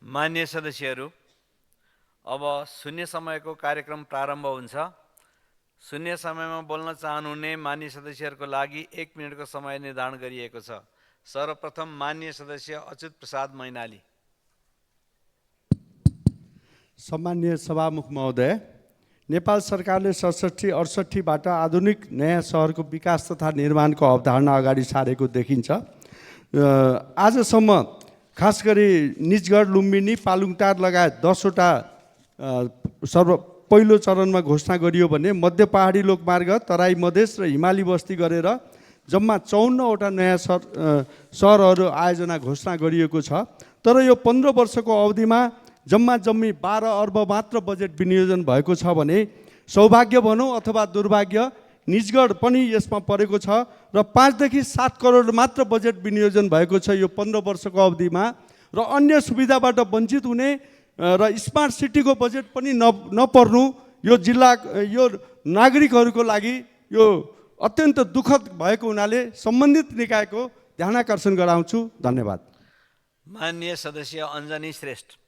मान्य सदस्यहरू, अब शून्य समयको कार्यक्रम प्रारम्भ हुन्छ। शून्य समयमा बोल्न चाहनुहुने मान्य सदस्यहरूको लागि 1 मिनेटको समय निर्धारण गरिएको छ। सर्वप्रथम मान्य सदस्य अच्युत प्रसाद मैनाली। सम्माननीय सभामुख महोदय, नेपाल सरकारले 67-68बाट आधुनिक नयाँ सहरको विकास तथा निर्माणको अवधारणा अगाडि सारेको देखिन्छ। आजसम्म खास गरी निजगढ, लुम्बिनी, पालुङटार लगायत 10वटा पहिलो चरणमा घोषणा गरियो भने मध्य पहाडी लोकमार्ग, तराई मधेस र हिमाली बस्ती गरेर जम्मा 54वटा नयाँ सहरहरू आयोजना घोषणा गरिएको छ। तर यो 15 वर्षको अवधिमा जम्मी 12 अर्ब मात्र बजेट विनियोजन भएको छ भने सौभाग्य भनौँ अथवा दुर्भाग्य, निजगढ पनि यसमा परेको छ र 5 देखि 7 करोड मात्र बजेट विनियोजन भएको छ यो 15 वर्षको अवधिमा। र अन्य सुविधाबाट वञ्चित हुने र स्मार्ट सिटीको बजेट पनि नपर्नु यो नागरिकहरूको लागि यो अत्यन्त दुःखद भएको हुनाले सम्बन्धित निकायको ध्यानाकर्षण गराउँछु। धन्यवाद। माननीय सदस्य अञ्जनी श्रेष्ठ।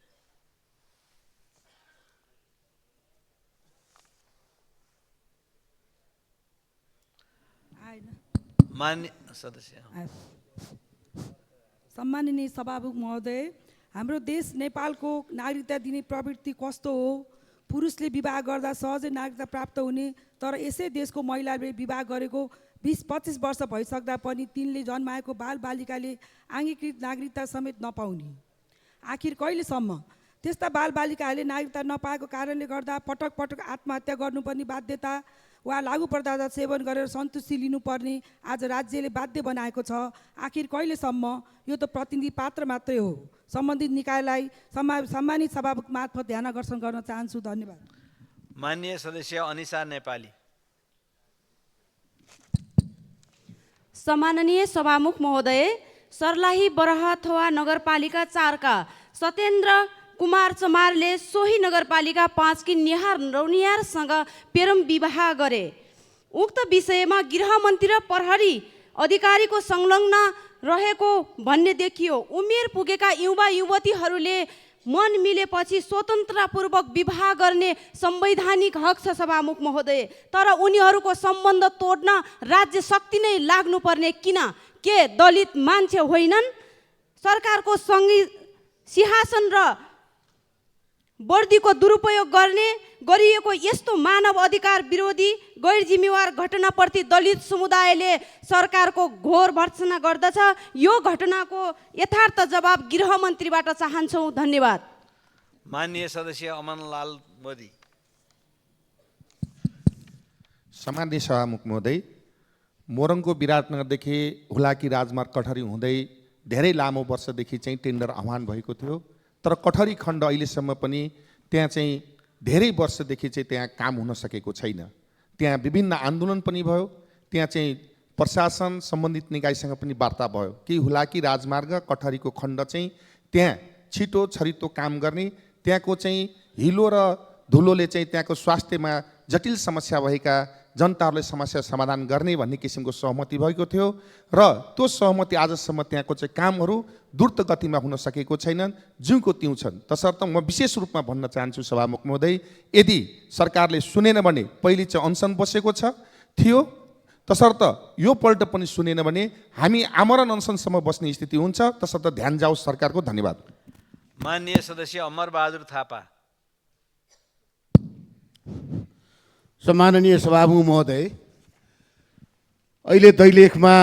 मान्य सदस्य। सम्माननीय सभामुख महोदय, हाम्रो देश नेपालको नागरिकता दिने प्रवृत्ति कस्तो हो? पुरुषले विवाह गर्दा सहजै नागरिकता प्राप्त हुने, तर यसै देशको महिलाले विवाह गरेको 20-25 वर्ष भइसक्दा पनि तिनले जन्माएको बालबालिकाले आङ्गीकृत नागरिकता समेत नपाउने। आखिर कहिलेसम्म? त्यस्ता बालबालिकाहरूले नागरिकता नपाएको कारणले गर्दा पटक पटक आत्महत्या गर्नुपर्ने बाध्यता वा लागु पदार्थ सेवन गरेर सन्तुष्टि लिनुपर्ने आज राज्यले बाध्य बनाएको छ। आखिर कहिलेसम्म? यो त प्रतिनिधि पात्र मात्रै हो। सम्बन्धित निकायलाई सम्मानित सभामुख मार्फत ध्यान आकर्षण गर्न चाहन्छु। धन्यवाद। माननीय सदस्य अनिसा नेपाली। सम्माननीय सभामुख महोदय, सर्लाही बरहथवा नगरपालिका 4 का सत्येन्द्र कुमार चमारले सोही नगरपालिका 5 की नेहार रौनियारसँग प्रेम विवाह गरे। उक्त विषयमा गृहमन्त्री र प्रहरी अधिकारीको संलग्न रहेको भन्ने देखियो। उमेर पुगेका युवा युवतीहरूले मन मिलेपछि स्वतन्त्रतापूर्वक विवाह गर्ने संवैधानिक हक छ सभामुख महोदय। तर उनीहरूको सम्बन्ध तोड्न राज्य शक्ति नै लाग्नुपर्ने किन? के दलित मान्छे होइनन्? सरकारको सिंहासन र वर्दीको दुरुपयोग गरिएको यस्तो मानव अधिकार विरोधी गैर जिम्मेवार घटनाप्रति दलित समुदायले सरकारको घोर भर्त्सना गर्दछ। यो घटनाको यथार्थ जवाब गृहमन्त्रीबाट चाहन्छौँ। धन्यवाद। माननीय सदस्य अमनलाल मोदी। सम्माननीय सभामुख महोदय, मोरङको विराटनगरदेखि हुलाकी राजमार्ग कठरी हुँदै धेरै लामो वर्षदेखि चाहिँ टेन्डर आह्वान भएको थियो। तर कठरी खण्ड अहिलेसम्म पनि त्यहाँ चाहिँ धेरै वर्षदेखि चाहिँ त्यहाँ काम हुन सकेको छैन। त्यहाँ विभिन्न आन्दोलन पनि भयो। त्यहाँ चाहिँ प्रशासन सम्बन्धित निकायसँग पनि वार्ता भयो कि हुलाकी राजमार्ग कठरीको खण्ड चाहिँ त्यहाँ छिटो छरितो काम गर्ने, त्यहाँको चाहिँ हिलो र धुलोले चाहिँ त्यहाँको स्वास्थ्यमा जटिल समस्या भएका जनताहरूले समस्या समाधान गर्ने भन्ने किसिमको सहमति भएको थियो र त्यो सहमति आजसम्म त्यहाँको चाहिँ कामहरू द्रुत गतिमा हुन सकेको छैनन्, ज्यूको त्यौँ छन्। तसर्थ म विशेष रूपमा भन्न चाहन्छु सभामुख महोदय, यदि सरकारले सुनेन भने पहिले चाहिँ अनसन बसेको थियो, तसर्थ यो पल्ट पनि सुनेन भने हामी आमरण अनसनसम्म बस्ने स्थिति हुन्छ। तसर्थ ध्यान जाओस् सरकारको। धन्यवाद। माननीय सदस्य अमरबहादुर थापा। सम्माननीय सभामुख महोदय, अहिले दैलेखमा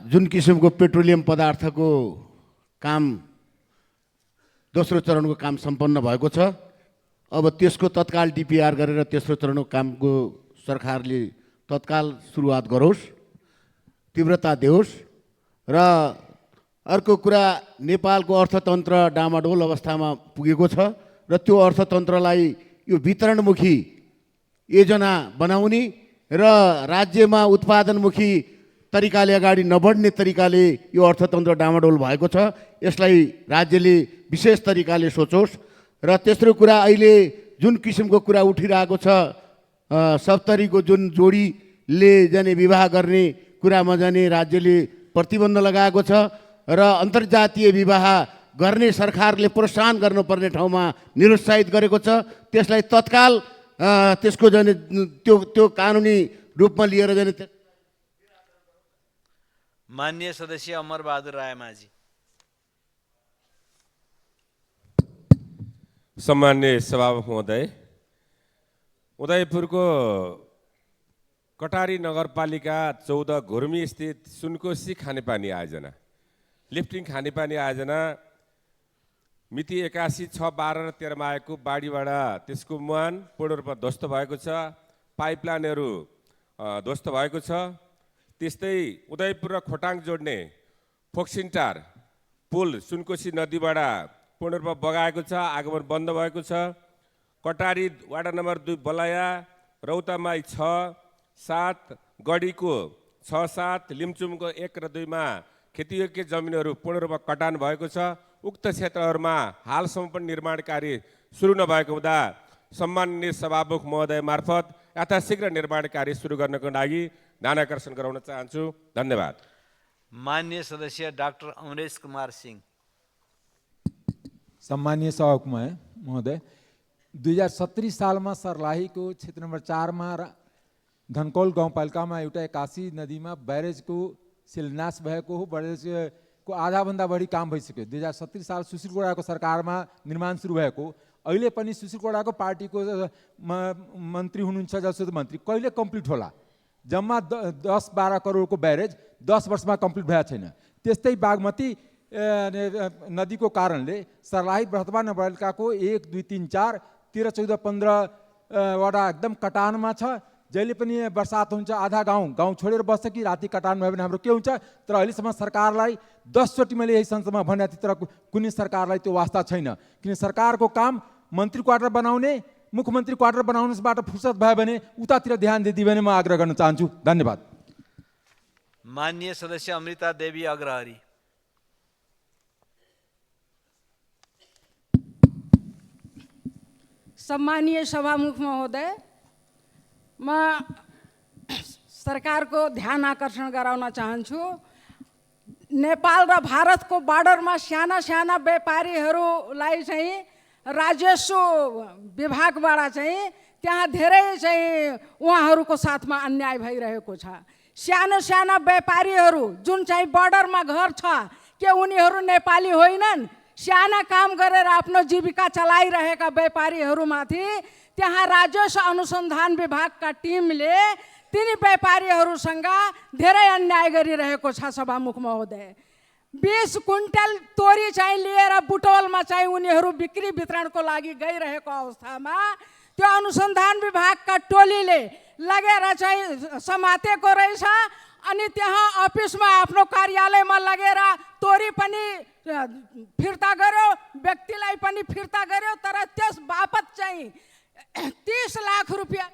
जुन किसिमको पेट्रोलियम पदार्थको काम दोस्रो चरणको काम सम्पन्न भएको छ, अब त्यसको तत्काल डिपिआर गरेर तेस्रो चरणको कामको सरकारले तत्काल सुरुवात गरोस्, तीव्रता देओस्। र अर्को कुरा, नेपालको अर्थतन्त्र डामाडोल अवस्थामा पुगेको छ र त्यो अर्थतन्त्रलाई यो वितरणमुखी योजना बनाउने र राज्यमा उत्पादनमुखी तरिकाले अगाडि नबढ्ने तरिकाले यो अर्थतन्त्र डामाडोल भएको छ। यसलाई राज्यले विशेष तरिकाले सोचोस्। र तेस्रो कुरा, अहिले जुन किसिमको कुरा उठिरहेको छ, सप्तरीको जुन जोडीले जाने विवाह गर्ने कुरामा जाने राज्यले प्रतिबन्ध लगाएको छ र अन्तर्जातीय विवाह गर्ने सरकारले प्रोत्साहन गर्नुपर्ने ठाउँमा निरुत्साहित गरेको छ। त्यसलाई तत्काल त्यसको जाने त्यो कानुनी रूपमा लिएर जाने। माननीय सदस्य अमरबहादुर रायमाझी। सम्मान्य सभामुख महोदय, उदयपुरको कटारी नगरपालिका 14 घुर्मी स्थित सुनकोशी खानेपानी आयोजना, लिफ्टिङ खानेपानी आयोजना मिति 81/6/12 र 13 मा आएको बाढीबाट त्यसको मुहान पूर्ण रूपमा ध्वस्त भएको छ, पाइपलाइनहरू ध्वस्त भएको छ। त्यस्तै उदयपुर र खोटाङ जोड्ने फोक्सिन्टार पुल सुनकोशी नदीबाट पूर्ण रूपमा बगाएको छ, आगमन बन्द भएको छ। कटारी वाडा नम्बर 2 बलाया, रौतामाई 6, 7, गढीको 6, 7, लिम्चुमको 1 र 2 मा खेतीयोग्य जमिनहरू पूर्ण रूपमा कटान भएको छ। उक्त क्षेत्रहरूमा हालसम्म पनि निर्माण कार्य सुरु नभएको हुँदा सम्माननीय सभामुख महोदय मार्फत यथाशीघ्र निर्माण कार्य सुरु गर्नको लागि ध्यानाकर्षण गराउन चाहन्छु। धन्यवाद। माननीय सदस्य डाक्टर अमरेश कुमार सिंह। सम्मानीय सभामुख महोदय, 2070 सालमा सर्लाहीको क्षेत्र नम्बर 4 मा धनकौल गाउँपालिकामा एउटा 81 नदीमा ब्यारेजको शिलान्यास भएको हो। ब्यारेजको आधाभन्दा बढी काम भइसक्यो। 2070 साल सुशील कोइरालाको सरकारमा निर्माण सुरु भएको। अहिले पनि सुशील कोइरालाको पार्टीको मन्त्री हुनुहुन्छ, जसो मन्त्री, कहिले कम्प्लिट होला? जम्मा 10-12 करोडको ब्यारेज 10 वर्षमा कम्प्लिट भएको छैन। त्यस्तै बागमती नदीको कारणले सर्लाही वर्तमान नगरपालिकाको 1, 2, 3, 4, 13, 14, 15 वटा एकदम कटानमा छ। जहिले पनि बर्सात हुन्छ आधा गाउँ छोडेर बस्छ कि राति कटान भयो भने हाम्रो के हुन्छ? तर अहिलेसम्म सरकारलाई 10 चोटि मैले यही संसदमा भने थिएँ, तर कुनै सरकारलाई त्यो वास्ता छैन। किन सरकारको काम मन्त्री क्वार्टर बनाउने, मुख्यमन्त्री क्वार्टर बनाउनेबाट फुर्सद भयो भने उतातिर ध्यान दिदियो भने म आग्रह गर्न चाहन्छु। धन्यवाद। माननीय सदस्य अमृता देवी अग्रहरी। सम्मानीय सभामुख महोदय, म सरकारको ध्यान आकर्षण गराउन चाहन्छु। नेपाल र भारतको बर्डरमा साना साना व्यापारीहरूलाई चाहिँ राजस्व विभागबाट चाहिँ त्यहाँ धेरै चाहिँ उहाँहरूको साथमा अन्याय भइरहेको छ। सानो साना व्यापारीहरू जुन चाहिँ बर्डरमा घर छ, के उनीहरू नेपाली होइनन्? साना काम गरेर आफ्नो जीविका चलाइरहेका व्यापारीहरूमाथि त्यहाँ राजस्व अनुसन्धान विभागका टिमले तिनी व्यापारीहरूसँग धेरै अन्याय गरिरहेको छ। सभामुख महोदय, 20 क्विन्टल तोरी चाहिँ लिएर बुटवलमा चाहिँ उनीहरू बिक्री वितरणको लागि गइरहेको अवस्थामा त्यो अनुसन्धान विभागका टोलीले लगेर चाहिँ समातेको रहेछ। अनि त्यहाँ अफिसमा आफ्नो कार्यालयमा लगेर तोरी पनि फिर्ता गर्यो, व्यक्तिलाई पनि फिर्ता गर्यो, तर त्यस बापत चाहिँ 30 लाख रुपियाँ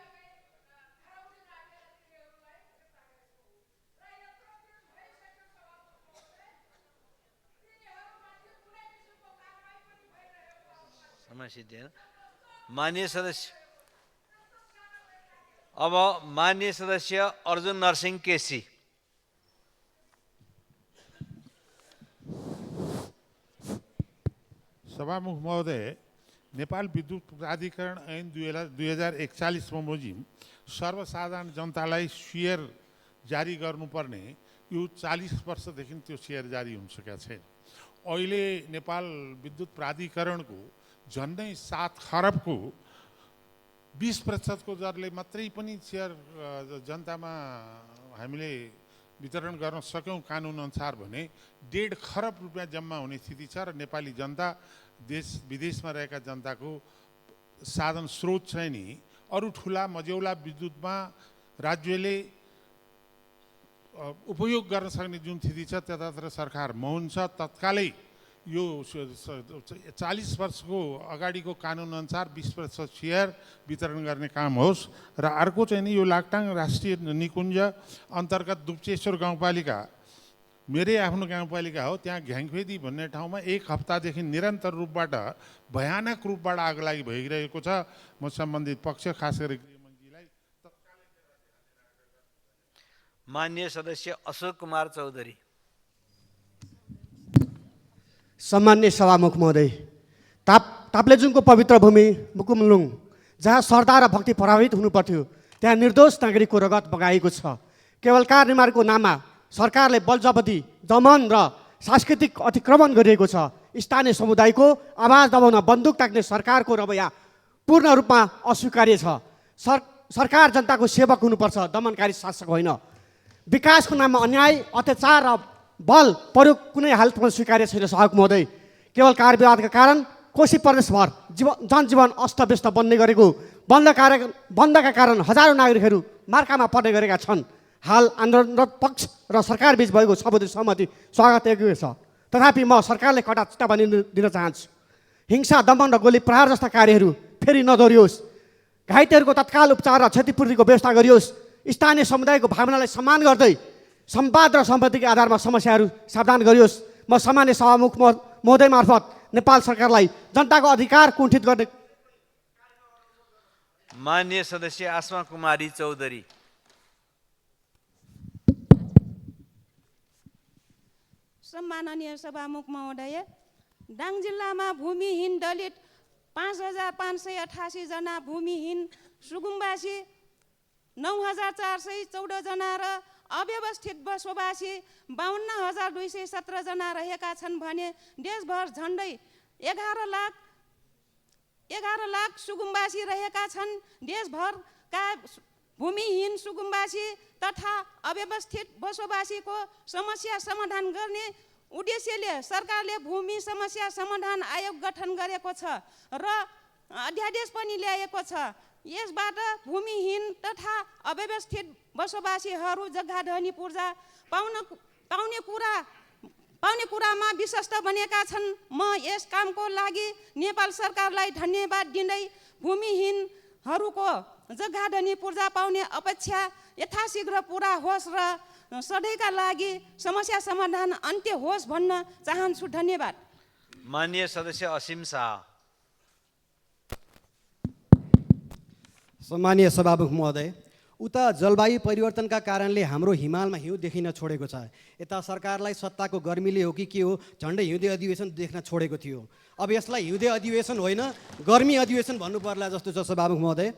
माननीय सदस्य, अब माननीय सदस्य अर्जुन नरसिंह केसी। सभामुख महोदय, नेपाल विद्युत प्राधिकरण ऐन 2041 बमोजिम सर्वसाधारण जनतालाई सेयर जारी गर्नुपर्ने यो 40 वर्षदेखि त्यो सेयर जारी हुन सकेको छैन। अहिले नेपाल विद्युत प्राधिकरणको झन्डै 7 खरबको 20% दरले मात्रै पनि सेयर जनतामा हामीले वितरण गर्न सक्यौँ कानुन अनुसार भने 1.5 खरब रुपियाँ जम्मा हुने स्थिति छ। र नेपाली जनता देश विदेशमा रहेका जनताको साधन स्रोत चाहिँ नि अरू ठुला मझौला विद्युतमा राज्यले उपयोग गर्न सक्ने जुन स्थिति छ त्यतातिर सरकार मौन छ। तत्कालै यो 40 वर्षको अगाडिको कानुन अनुसार 20% सेयर वितरण गर्ने काम होस्। र अर्को चाहिँ नि यो लाकटाङ राष्ट्रिय निकुञ्ज अन्तर्गत दुप्चेश्वर गाउँपालिका मेरै आफ्नो गाउँपालिका हो। त्यहाँ घ्याङफेदी भन्ने ठाउँमा 1 हप्तादेखि निरन्तर रूपबाट भयानक रूपबाट आगलागी भइरहेको छ। म सम्बन्धित पक्ष खास गरी गृहमन्त्रीलाई माननीय सदस्य अशोक कुमार चौधरी। सम्मान्य सभामुख महोदय, ताप्लेजुङको पवित्र भूमि मुकुमलुङ, जहाँ श्रद्धा र भक्ति प्रभावित हुनुपर्थ्यो, त्यहाँ निर्दोष नागरिकको रगत बगाएको छ। केवल कार निर्माणको नाममा सरकारले बलजबरी, दमन र सांस्कृतिक अतिक्रमण गरिएको छ। स्थानीय समुदायको आवाज दबाउन बन्दुक ताक्ने सरकारको रवैया पूर्ण रूपमा अस्वीकार्य छ। सरकार जनताको सेवक हुनुपर्छ, दमनकारी शासक होइन। विकासको नाममा अन्याय, अत्याचार र बल प्रयोग कुनै हालतमा स्वीकार्य छैन सभामुख महोदय। केवल कार विवादका कारण कोशी प्रदेशभर जनजीवन अस्तव्यस्त बन्ने गरेको बन्दका कारण हजारौँ नागरिकहरू मार्कामा पर्ने गरेका छन्। हाल आन्दोलनरत पक्ष र सरकार बीच भएको सबुज सहमति स्वागतयोग्य छ। तथापि म सरकारले कडा चेतावनी दिन चाहन्छु। हिंसा, दमन र गोली प्रहार जस्ता कार्यहरू फेरि नदोहोरियोस्। घाइतेहरूको तत्काल उपचार र क्षतिपूर्तिको व्यवस्था गरियोस्। स्थानीय समुदायको भावनालाई सम्मान गर्दै संवाद र सम्पत्तिको आधारमा समस्याहरू समाधान गरियोस्। म सामान्य सभामुख महोदय मार्फत नेपाल सरकारलाई जनताको अधिकार कुण्ठित गर्ने माननीय सदस्य आसमा कुमारी चौधरी। सम्माननीय सभामुख महोदय, दाङ जिल्लामा भूमिहीन दलित 5,588 जना, भूमिहीन सुगुम्बासी 9,414 जना र अव्यवस्थित बसोबासी 52,217 जना रहेका छन् भने देशभर झन्डै 11 लाख सुगुम्बासी रहेका छन्। देशभरका भूमिहीन सुगुम्बासी तथा अव्यवस्थित बसोबासीको समस्या समाधान गर्ने उद्देश्यले सरकारले भूमि समस्या समाधान आयोग गठन गरेको छ र अध्यादेश पनि ल्याएको छ। यसबाट भूमिहीन तथा अव्यवस्थित बसोबासीहरू जग्गाधनी पूर्जा पाउने कुरामा विश्वस्त बनेका छन्। म यस कामको लागि नेपाल सरकारलाई धन्यवाद दिँदै भूमिहीनहरूको जग्गाधनी पूर्जा पाउने अपेक्षा यथाशीघ्र पुरा होस् र सधैँका लागि समस्या समाधान अन्त्य होस् भन्न चाहन्छु। धन्यवाद। माननीय सदस्य असीम शाह। सम्मानीय सभामुख महोदय, उता जलवायु परिवर्तनका कारणले हाम्रो हिमालमा हिउँ देखिन छोडेको छ। यता सरकारलाई सत्ताको गर्मीले हो कि के हो, झन्डै हिउँदे अधिवेशन देख्न छोडेको थियो। अब यसलाई हिउँदे अधिवेशन होइन, गर्मी अधिवेशन भन्नु पर्ला जस्तो छ सभामुख महोदय।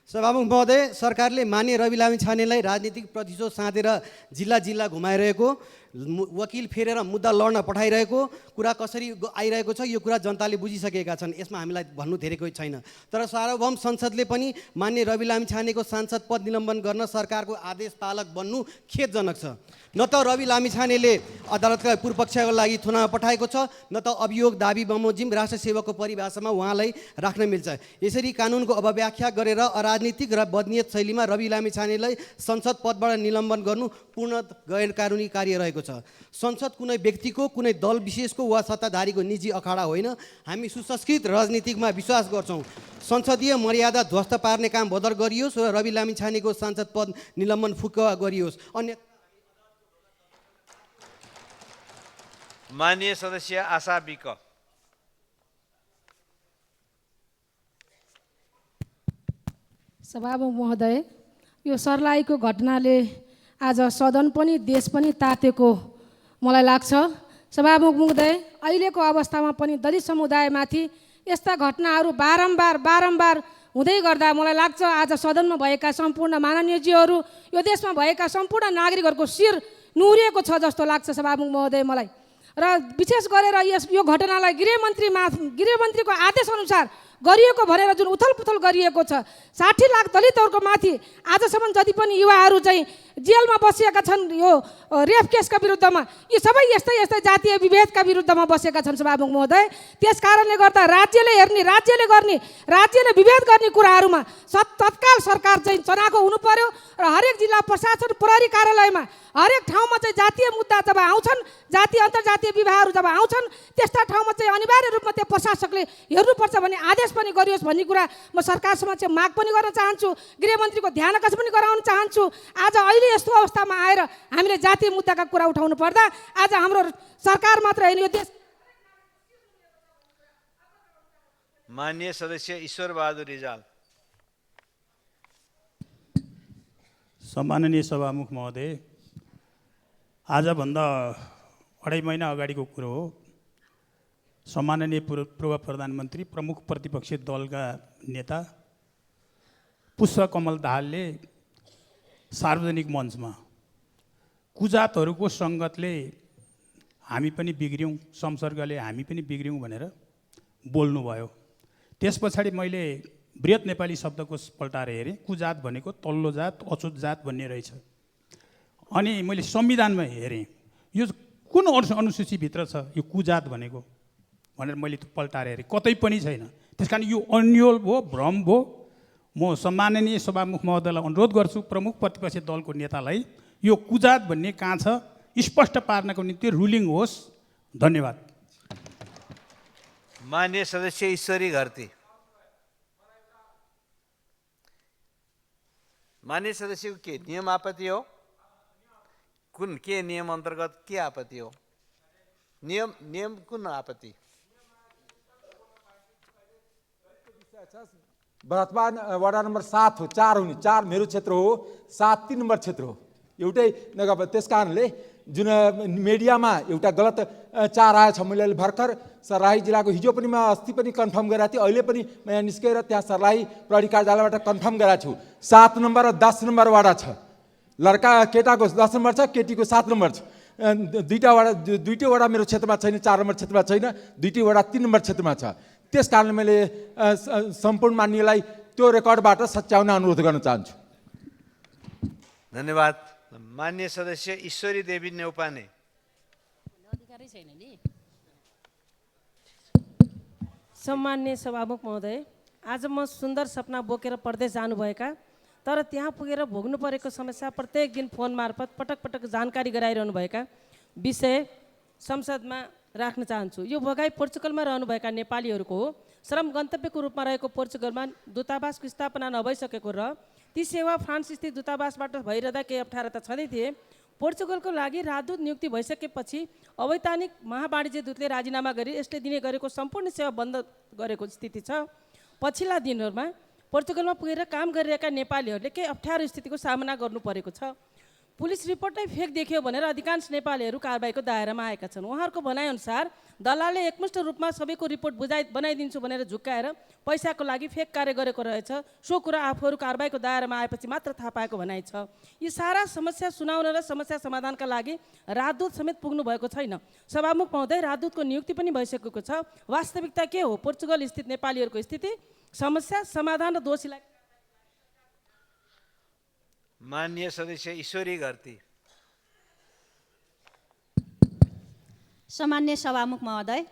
सभामुख महोदय, सरकारले मान्य रवि लामिछानेलाई राजनीतिक प्रतिशोध साँधेर जिल्ला जिल्ला घुमाइरहेको, वकिल फेरेर मुद्दा लड्न पठाइरहेको कुरा कसरी आइरहेको छ, यो कुरा जनताले बुझिसकेका छन्। यसमा हामीलाई भन्नु धेरै कोही छैन। तर सार्वभौम संसदले पनि मान्य रवि लामिछानेको सांसद पद निलम्बन गर्न सरकारको आदेश पालक बन्नु खेदजनक छ। न त रवि लामिछानेले अदालतका पूर्वपक्षको लागि थुनामा पठाएको छ, न त अभियोग दाबी बमोजिम राष्ट्र सेवकको परिभाषामा उहाँलाई राख्न मिल्छ। यसरी कानुनको अपव्याख्या गरेर अराजनीतिक र बदनीयत शैलीमा रवि लामिछानेलाई संसद पदबाट निलम्बन गर्नु पूर्ण गैर कानुनी कार्य रहेको छ। संसद कुनै व्यक्तिको, कुनै दल विशेषको वा सत्ताधारीको निजी अखाडा होइन। हामी सुसंस्कृत राजनीतिकमा विश्वास गर्छौँ। संसदीय मर्यादा ध्वस्त पार्ने काम बदर गरियोस् र रवि लामिछानेको सांसद पद निलम्बन फुकुवा गरियोस्। अन्य माननीय सदस्य आशा विक। सभामुख महोदय, यो सर्लाहीको घटनाले आज सदन पनि देश पनि तातेको मलाई लाग्छ। सभामुख महोदय, अहिलेको अवस्थामा पनि दलित समुदायमाथि यस्ता घटनाहरू बारम्बार हुँदै गर्दा मलाई लाग्छ आज सदनमा भएका सम्पूर्ण माननीयज्यूहरू, यो देशमा भएका सम्पूर्ण नागरिकहरूको शिर नुहारिएको छ जस्तो लाग्छ सभामुख महोदय मलाई। र विशेष गरेर यो घटनालाई गृहमन्त्रीको आदेशअनुसार गरिएको भनेर जुन उथलपुथल गरिएको छ, 60 लाख दलितहरूको माथि आजसम्म जति पनि युवाहरू चाहिँ जेलमा बसिएका छन् यो रेप केसका विरुद्धमा, यी सबै यस्तै जातीय विभेदका विरुद्धमा बसेका छन् सभामुख महोदय। त्यस कारणले गर्दा राज्यले विभेद गर्ने कुराहरूमा तत्काल सरकार चाहिँ चनाखो हुनु पर्यो र हरेक जिल्ला प्रशासन प्रहरी कार्यालयमा हरेक ठाउँमा चाहिँ जातीय मुद्दा जब आउँछन्, जातीय अन्तर्जातीय विवाहहरू जब आउँछन्, त्यस्ता ठाउँमा चाहिँ अनिवार्य रूपमा त्यो प्रशासकले हेर्नुपर्छ भन्ने आदेश पनि गरियोस् भन्ने कुरा म सरकारसँग चाहिँ माग पनि गर्न चाहन्छु। गृहमन्त्रीको ध्यान आकर्षण पनि गराउन चाहन्छु। आज अहिले यस्तो अवस्थामा आएर हामीले जातीय मुद्दाका कुरा उठाउनु पर्दा आज हाम्रो सरकार मात्र होइन, यो देश। माननीय सदस्य ईश्वर बहादुर रिजाल। सम्माननीय सभामुख महोदय, आजभन्दा 2.5 महिना अगाडिको कुरो हो। सम्माननीय पूर्व प्रधानमन्त्री प्रमुख प्रतिपक्षी दलका नेता पुष्पकमल दाहालले सार्वजनिक मञ्चमा कुजातहरूको सङ्गतले हामी पनि बिग्रियौँ, संसर्गले हामी पनि बिग्रियौँ भनेर बोल्नुभयो। त्यस पछाडि मैले बृहत नेपाली शब्दकोश पल्टाएर हेरेँ। कुजात भनेको तल्लो जात, अछुत जात भन्ने रहेछ। अनि मैले संविधानमा हेरेँ यो कुन अनुसूचीभित्र छ यो कुजात भनेको भनेर मैले त्यो पल्टाएर हेरेँ, कतै पनि छैन। त्यस कारण यो अन्यल भयो, भ्रम भयो। म सम्माननीय सभामुख महोदयलाई अनुरोध गर्छु, प्रमुख प्रतिपक्षी दलको नेतालाई यो कुजात भन्ने कहाँ छ स्पष्ट पार्नको निम्ति रुलिङ होस्। धन्यवाद। माननीय सदस्य ईश्वरी घरती। माननीय सदस्यको के नियम आपत्ति हो? कुन के नियम अन्तर्गत के आपत्ति हो? नियम कुन आपत्ति? वर्तमान वडा नम्बर 7 हो, 4 हुने, 4 मेरो क्षेत्र हो, 7 3 नम्बर क्षेत्र हो एउटै नगर। त्यस कारणले जुन मिडियामा एउटा गलत 4 आएछ, मैले भर्खर सर्लाही जिल्लाको हिजो पनि म अस्ति पनि कन्फर्म गरेको थिएँ, अहिले पनि म यहाँ निस्केर त्यहाँ सर्लाही प्रहरी कार्यालयबाट कन्फर्म गरेको छु। 7 नम्बर र 10 नम्बर वडा छ। लड्का केटाको 10 नम्बर छ, केटीको 7 नम्बर छ। दुईटै वडा मेरो क्षेत्रमा छैन, 4 नम्बर क्षेत्रमा छैन, दुईटै वडा 3 नम्बर क्षेत्रमा छ। त्यस कारणले मैले सम्पूर्ण मान्यलाई त्यो रेकर्डबाट सच्याउन अनुरोध गर्न चाहन्छु। धन्यवाद। माननीय सदस्य ईश्वरी देवी नेउपाने। सम्माननीय सभामुख महोदय, आज म सुन्दर सपना बोकेर प्रदेश जानुभएका तर त्यहाँ पुगेर भोग्नु परेको समस्या प्रत्येक दिन फोन मार्फत पटक पटक जानकारी गराइरहनु भएका विषय संसदमा राख्न चाहन्छु। यो भोगाई पोर्चुगलमा रहनुभएका नेपालीहरूको हो। श्रम गन्तव्यको रूपमा रहेको पोर्चुगलमा दूतावासको स्थापना नभइसकेको र ती सेवा फ्रान्स स्थित दूतावासबाट भइरहँदा केही अप्ठ्यारा त छँदै थिए। पोर्चुगलको लागि राजदूत नियुक्ति भइसकेपछि अवैधानिक महावाणिज्य दूतले राजीनामा गरी यसले दिने गरेको सम्पूर्ण सेवा बन्द गरेको स्थिति छ। पछिल्ला दिनहरूमा पोर्चुगलमा पुगेर काम गरिरहेका नेपालीहरूले केही अप्ठ्यारो स्थितिको सामना गर्नु परेको छ। पुलिस रिपोर्टै फेक देखियो भनेर अधिकांश नेपालीहरू कारबाहीको दायरामा आएका छन्। उहाँहरूको भनाइअनुसार दलालले एकमुष्ट रूपमा सबैको रिपोर्ट बनाइदिन्छु भनेर झुक्काएर पैसाको लागि फेक कार्य गरेको रहेछ। सो कुरा आफूहरू कारबाहीको दायरामा आएपछि मात्र थाहा पाएको भनाइ छ। यी सारा समस्या सुनाउन र समस्या समाधानका लागि राजदूत समेत पुग्नु भएको छैन। सभामुख महोदय, राजदूतको नियुक्ति पनि भइसकेको छ। वास्तविकता के हो? पोर्चुगल स्थित नेपालीहरूको स्थिति, समस्या समाधान र दोषीलाई। माननीय सदस्य ईश्वरी घरती। सम्मान्य सभामुख महोदय,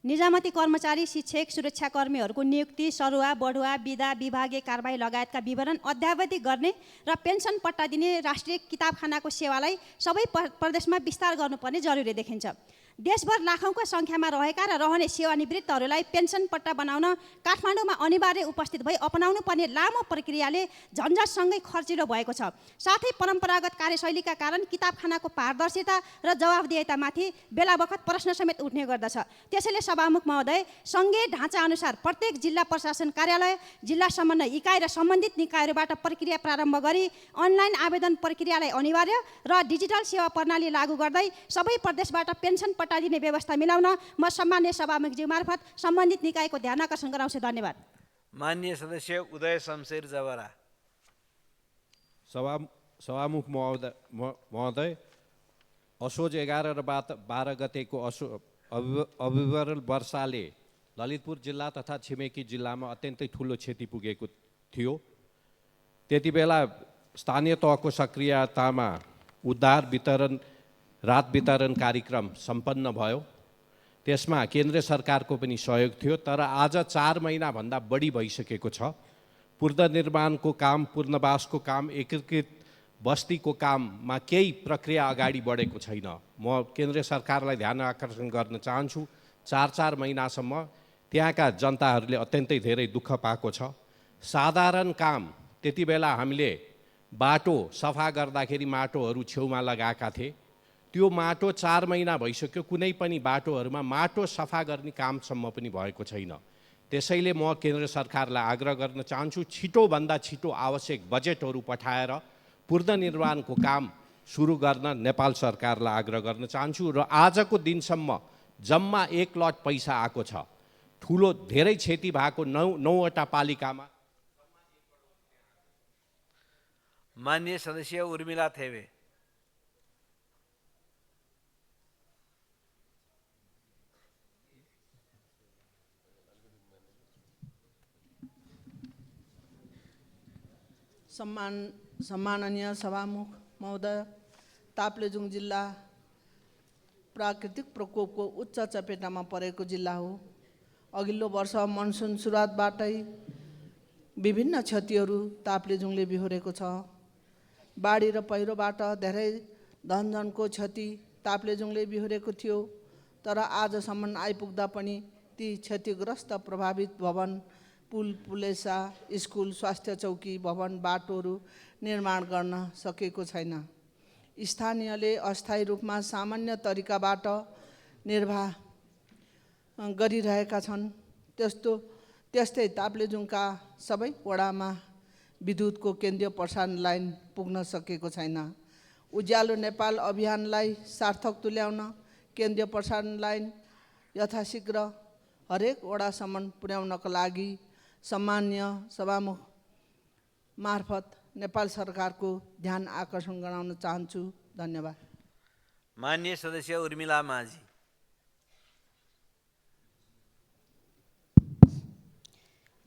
निजामती कर्मचारी, शिक्षक, सुरक्षाकर्मीहरूको नियुक्ति, सरुवा, बढुवा, बिदा, विभागीय कारबाही लगायतका विवरण अद्यावधि गर्ने र पेन्सन पट्टा दिने राष्ट्रिय किताबखानाको सेवालाई सबै प्रदेशमा विस्तार गर्नुपर्ने जरुरी देखिन्छ। देशभर लाखौँको सङ्ख्यामा रहेका र रहने सेवानिवृत्तहरूलाई पेन्सन पट्टा बनाउन काठमाडौँमा अनिवार्य उपस्थित भई अपनाउनु पर्ने लामो प्रक्रियाले झन्झटसँगै खर्चिलो भएको छ। साथै परम्परागत कार्यशैलीका कारण किताबखानाको पारदर्शिता र जवाफदेहितामाथि बेला बखत प्रश्न समेत उठ्ने गर्दछ। त्यसैले सभामुख महोदय, सङ्घीय ढाँचाअनुसार प्रत्येक जिल्ला प्रशासन कार्यालय, जिल्ला समन्वय इकाइ र सम्बन्धित निकायहरूबाट प्रक्रिया प्रारम्भ गरी अनलाइन आवेदन प्रक्रियालाई अनिवार्य र डिजिटल सेवा प्रणाली लागू गर्दै सबै प्रदेशबाट पेन्सन पट्टा दिने व्यवस्था मिलाउन म सम्मान्य सभामुखज्यू मार्फत सम्बन्धित निकायको ध्यान आकर्षण गराउँछु। धन्यवाद। माननीय सदस्य उदय शमशेर जवरा। सभामुख महोदय, असोज 11 र 12 गतेको अविवरण वर्षाले ललितपुर जिल्ला तथा छिमेकी जिल्लामा अत्यन्तै ठुलो क्षति पुगेको थियो। त्यति बेला स्थानीय तहको सक्रियतामा उद्धार राहत वितरण कार्यक्रम सम्पन्न भयो। त्यसमा केन्द्र सरकारको पनि सहयोग थियो। तर आज 4 महिनाभन्दा बढी भइसकेको छ। पुनर्निर्माणको काम, पुनर्वासको काम, एकीकृत बस्तीको काममा केही प्रक्रिया अगाडि बढेको छैन। म केन्द्र सरकारलाई ध्यान आकर्षण गर्न चाहन्छु, 4 महिनासम्म त्यहाँका जनताहरूले अत्यन्तै धेरै दुःख पाएको छ। साधारण काम, त्यति बेला हामीले बाटो सफा गर्दाखेरि माटोहरू छेउमा लगाएका थिए। त्यो माटो 4 महिना भइसक्यो, कुनै पनि बाटोहरूमा माटो सफा गर्ने कामसम्म पनि भएको छैन। त्यसैले म केन्द्र सरकारलाई आग्रह गर्न चाहन्छु, छिटोभन्दा छिटो आवश्यक बजेटहरू पठाएर पुनर्निर्माणको काम सुरु गर्न नेपाल सरकारलाई आग्रह गर्न चाहन्छु। र आजको दिनसम्म जम्मा 1 लट पैसा आएको छ। ठुलो धेरै क्षति भएको 9वटा पालिकामा। माननीय सदस्य उर्मिला थेवे। सम्माननीय सभामुख महोदय, ताप्लेजुङ जिल्ला प्राकृतिक प्रकोपको उच्च चपेटामा परेको जिल्ला हो। अघिल्लो वर्ष मनसुन सुरुवातबाटै विभिन्न क्षतिहरू ताप्लेजुङले बिहोरेको छ। बाढी र पहिरोबाट धेरै धनजनको क्षति ताप्लेजुङले बिहोरेको थियो, तर आजसम्म आइपुग्दा पनि ती क्षतिग्रस्त प्रभावित भवन, पुल, पुलेसा, स्कुल, स्वास्थ्य चौकी, भवन, बाटोहरू निर्माण गर्न सकेको छैन। स्थानीयले अस्थायी रूपमा सामान्य तरिकाबाट निर्वाह गरिरहेका छन्। त्यस्तै ताप्लेजुङका सबै वडामा विद्युतको केन्द्रीय प्रसारण लाइन पुग्न सकेको छैन। उज्यालो नेपाल अभियानलाई सार्थक तुल्याउन केन्द्रीय प्रसारण लाइन यथाशीघ्र हरेक वडासम्म पुर्याउनका लागि सम्माननीय सभामुख मार्फत नेपाल सरकारको ध्यान आकर्षण गराउन चाहन्छु। धन्यवाद। माननीय सदस्य उर्मिला माझी।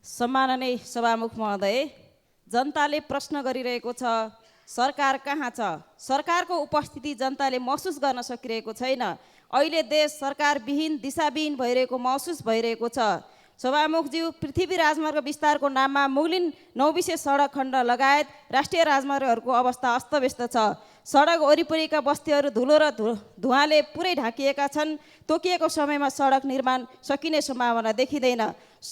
सम्माननीय सभामुख महोदय, जनताले प्रश्न गरिरहेको छ सरकार कहाँ छ? सरकारको उपस्थिति जनताले महसुस गर्न सकिरहेको छैन। अहिले देश सरकारविहीन, दिशाविहीन भइरहेको महसुस भइरहेको छ। सभामुखज्यू, पृथ्वी राजमार्ग विस्तारको नाममा मुगलिन 9 विशेष सडक खण्ड लगायत राष्ट्रिय राजमार्गहरूको अवस्था अस्तव्यस्त छ। सडक वरिपरिका बस्तीहरू धुलो र धुवाँले पुरै ढाकिएका छन्। तोकिएको समयमा सडक निर्माण सकिने सम्भावना देखिँदैन।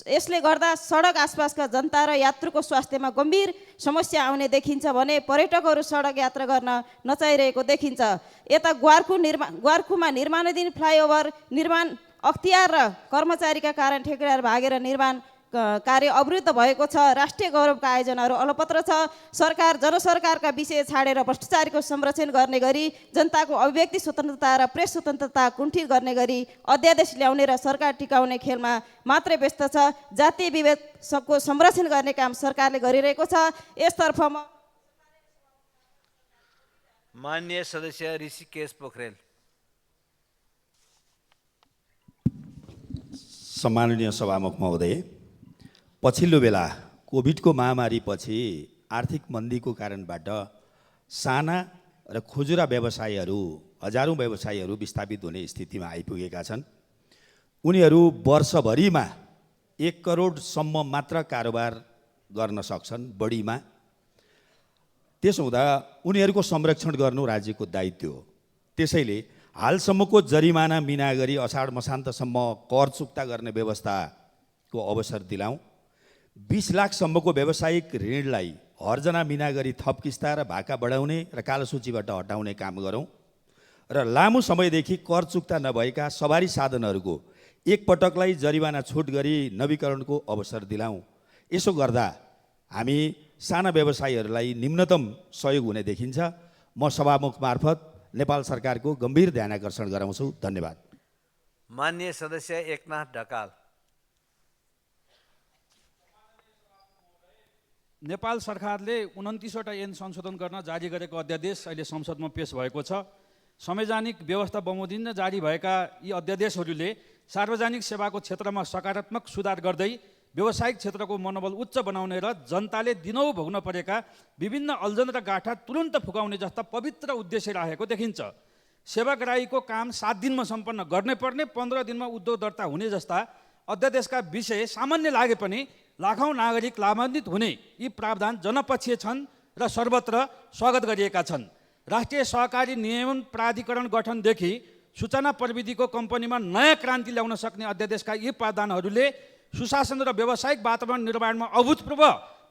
यसले गर्दा सडक आसपासका जनता र यात्रुको स्वास्थ्यमा गम्भीर समस्या आउने देखिन्छ भने पर्यटकहरू सडक यात्रा गर्न नचाहिरहेको देखिन्छ। यता ग्वारखुमा निर्माणाधीन फ्लाइओभर निर्माण अख्तियार र कर्मचारीका कारण ठेकेदार भागेर निर्माण कार्य अवरुद्ध भएको छ। राष्ट्रिय गौरवका आयोजनाहरू अलपत्र छ। सरकार जनसरकारका विषय छाडेर भ्रष्टाचारीको संरक्षण गर्ने गरी जनताको अभिव्यक्ति स्वतन्त्रता र प्रेस स्वतन्त्रता कुण्ठित गर्ने गरी अध्यादेश ल्याउने र सरकार टिकाउने खेलमा मात्रै व्यस्त छ। जातीय विभेदको संरक्षण गर्ने काम सरकारले गरिरहेको छ। यसतर्फ माननीय सदस्य ऋषिकेश पोखरेल। सम्माननीय सभामुख महोदय, पछिल्लो बेला कोभिडको महामारीपछि आर्थिक मन्दीको कारणबाट साना र खुजुरा व्यवसायीहरू, हजारौँ व्यवसायीहरू विस्थापित हुने स्थितिमा आइपुगेका छन्। उनीहरू वर्षभरिमा 1 करोडसम्म मात्र कारोबार गर्न सक्छन्, बढीमा। त्यसो हुँदा उनीहरूको संरक्षण गर्नु राज्यको दायित्व हो। त्यसैले हालसम्मको जरिमाना मिना गरी असाढ मसान्तसम्म कर चुक्ता गर्ने व्यवस्थाको अवसर दिलाउँ। 20 लाखसम्मको व्यावसायिक ऋणलाई हर्जना मिना गरी थप किस्ता र भाका बढाउने र कालो सूचीबाट हटाउने काम गरौँ र लामो समयदेखि कर चुक्ता नभएका सवारी साधनहरूको एकपटकलाई जरिवाना छुट गरी नवीकरणको अवसर दिलाउँ। यसो गर्दा हामी साना व्यवसायीहरूलाई न्यूनतम सहयोग हुने देखिन्छ। म सभामुख मार्फत नेपाल सरकारको गम्भीर ध्यानाकर्षण गराउँछु। धन्यवाद। माननीय सदस्य एकनाथ ढकाल। नेपाल सरकारले 29वटा ऐन संशोधन गर्न जारी गरेको अध्यादेश अहिले संसदमा पेश भएको छ। संवैधानिक व्यवस्था बमोजिम जारी भएका यी अध्यादेशहरूले सार्वजनिक सेवाको क्षेत्रमा सकारात्मक सुधार गर्दै व्यावसायिक क्षेत्रको मनोबल उच्च बनाउने र जनताले दिनौँ भोग्न परेका विभिन्न अल्झन र गाँठा तुरुन्त फुकाउने जस्ता पवित्र उद्देश्य राखेको देखिन्छ। सेवाग्राहीको काम 7 दिनमा सम्पन्न गर्ने पर्ने 15 दिनमा उद्योग दर्ता हुने जस्ता अध्यादेशका विषय सामान्य लागे पनि लाखौँ नागरिक लाभान्वित हुने यी प्रावधान जनपक्षीय छन् र सर्वत्र स्वागत गरिएका छन्। राष्ट्रिय सहकारी नियमन प्राधिकरण गठनदेखि सूचना प्रविधिको कम्पनीमा नयाँ क्रान्ति ल्याउन सक्ने अध्यादेशका यी प्रावधानहरूले सुशासन र व्यावसायिक वातावरण निर्माणमा अभूतपूर्व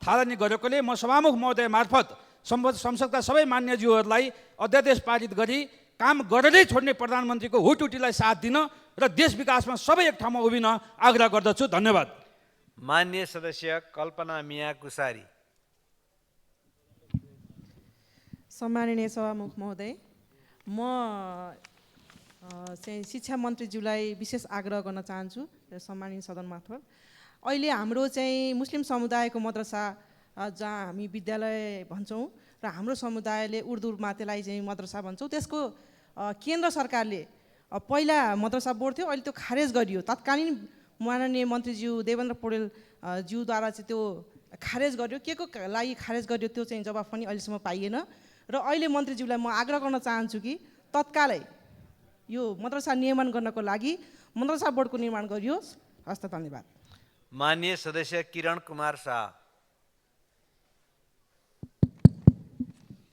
थालनी गरेकोले म सभामुख महोदय मार्फत संसदका सबै मान्यज्यूहरूलाई अध्यादेश पारित गरी काम गरेरै छोड्ने प्रधानमन्त्रीको हुटुटीलाई साथ दिन र देश विकासमा सबै एक ठाउँमा उभिन आग्रह गर्दछु। धन्यवाद। माननीय सदस्य कल्पना मिया कुसारी। सम्माननीय सभामुख महोदय, म चाहिँ शिक्षा मन्त्रीज्यूलाई विशेष आग्रह गर्न चाहन्छु सम्मानित सदन मार्फत। अहिले हाम्रो चाहिँ मुस्लिम समुदायको मद्रसा जहाँ हामी विद्यालय भन्छौँ र हाम्रो समुदायले उर्दूमा त्यसलाई चाहिँ मद्रसा भन्छौँ, त्यसको केन्द्र सरकारले पहिला मद्रसा बोर्ड थियो, अहिले त्यो खारेज गरियो। तत्कालीन माननीय मन्त्रीज्यू देवेन्द्र पौडेल ज्यूद्वारा चाहिँ त्यो खारेज गरियो। के को लागि खारेज गरियो त्यो चाहिँ जवाफ पनि अहिलेसम्म पाइएन। र अहिले मन्त्रीज्यूलाई म आग्रह गर्न चाहन्छु कि तत्कालै यो मद्रसा निर्माण गर्नको लागि मद्रसा बोर्डको निर्माण गरियोस्। हस्त, धन्यवाद। माननीय सदस्य किरण कुमार शाह।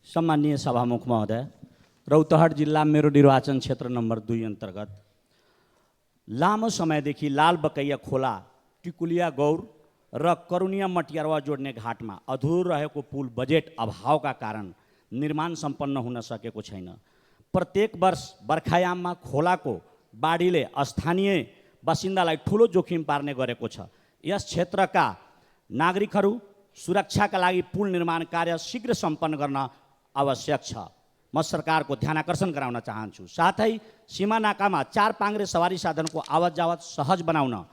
सम्माननीय सभामुख महोदय, रौतहट जिल्ला मेरो निर्वाचन क्षेत्र नम्बर 2 अन्तर्गत लामो समयदेखि लाल बकैया खोला, टिकुलिया गौर र करुनिया मटियारवा जोड्ने घाटमा अधुरो रहेको पुल बजेट अभावका कारण निर्माण सम्पन्न हुन सकेको छैन। प्रत्येक वर्ष बर्खायाममा खोलाको बाढीले स्थानीय बासिन्दालाई ठुलो जोखिम पार्ने गरेको छ। यस क्षेत्रका नागरिकहरू सुरक्षाका लागि पुल निर्माण कार्य शीघ्र सम्पन्न गर्न आवश्यक छ। म सरकारको ध्यानाकर्षण गराउन चाहन्छु। साथै सीमा नाकामा 4 पाङ्ग्रे सवारी साधनको आवत जावत सहज बनाउन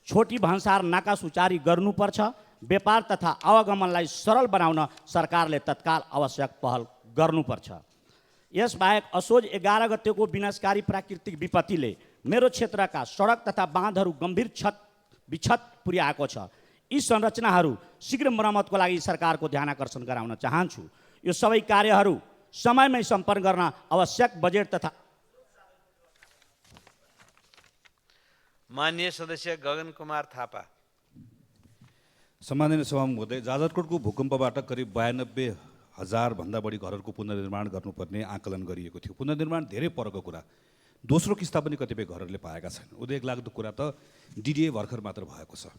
छोटी भन्सार नाका सुचारी गर्नुपर्छ। व्यापार तथा आवागमनलाई सरल बनाउन सरकारले तत्काल आवश्यक पहल गर्नुपर्छ। यसबाहेक असोज 11 गतेको विनाशकारी प्राकृतिक विपत्तिले मेरो क्षेत्रका सडक तथा बाँधहरू गम्भीर विक्षत पुर्याएको छ। यी संरचनाहरू शीघ्र मर्मतको लागि सरकारको ध्यानाकर्षण गराउन चाहन्छु। यो सबै कार्यहरू समयमै सम्पन्न गर्न आवश्यक बजेट तथा माननीय सदस्य गगन कुमार थापा। सम्माननीय सभामुख महोदय, जाजरकोटको भूकम्पबाट करिब 92,000 भन्दा बढी घरहरूको पुनर्निर्माण गर्नुपर्ने आकलन गरिएको थियो। पुनर्निर्माण धेरै परको कुरा, दोस्रो किस्ता पनि कतिपय घरहरूले पाएका छैनन्। उद्वेग लाग्दो कुरा त डिडिए भर्खर मात्र भएको छ।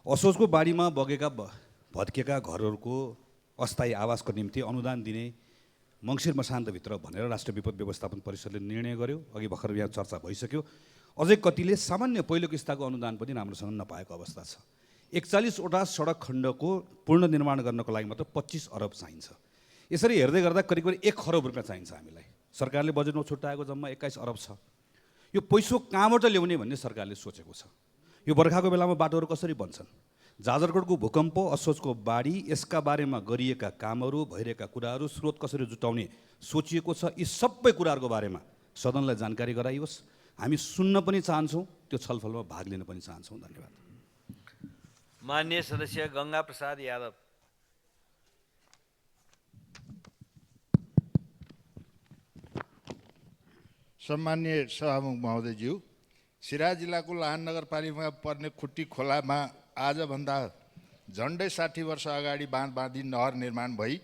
असोजको बाढीमा बगेका भत्केका घरहरूको अस्थायी आवासको निम्ति अनुदान दिने मङ्सिर मसान्तभित्र भनेर राष्ट्रिय विपद व्यवस्थापन परिषदले निर्णय गर्यो। अघि भर्खर यहाँ चर्चा भइसक्यो। अझै कतिले सामान्य पहिलो किस्ताको अनुदान पनि राम्रोसँग नपाएको अवस्था छ। 41वटा सडक खण्डको पुनर्निर्माण गर्नको लागि मात्र 25 अरब चाहिन्छ। यसरी हेर्दै गर्दा करिब करिब 1 खरब रुपियाँ चाहिन्छ हामीलाई। सरकारले बजेटमा छुट्याएको जम्मा 21 अरब छ। यो पैसो कहाँबाट ल्याउने भन्ने सरकारले सोचेको छ। यो बर्खाको बेलामा बाटोहरू कसरी बन्छन्, जाजरकोटको भूकम्प, असोजको बाढी, यसका बारेमा गरिएका कामहरू, भइरहेका कुराहरू, स्रोत कसरी जुटाउने सोचिएको छ, यी सबै कुराहरूको बारेमा सदनलाई जानकारी गराइयोस्। हामी सुन्न पनि चाहन्छौँ, त्यो छलफलमा भाग लिन पनि चाहन्छौँ। धन्यवाद। माननीय सदस्य गंगा प्रसाद यादव। सम्माननीय सभामुख महोदयज्यू, सिराहा जिल्लाको लाहान नगरपालिकामा पर्ने खुट्टी खोलामा आजभन्दा झन्डै 60 वर्ष अगाडि बाँध बाँधी नहर निर्माण भई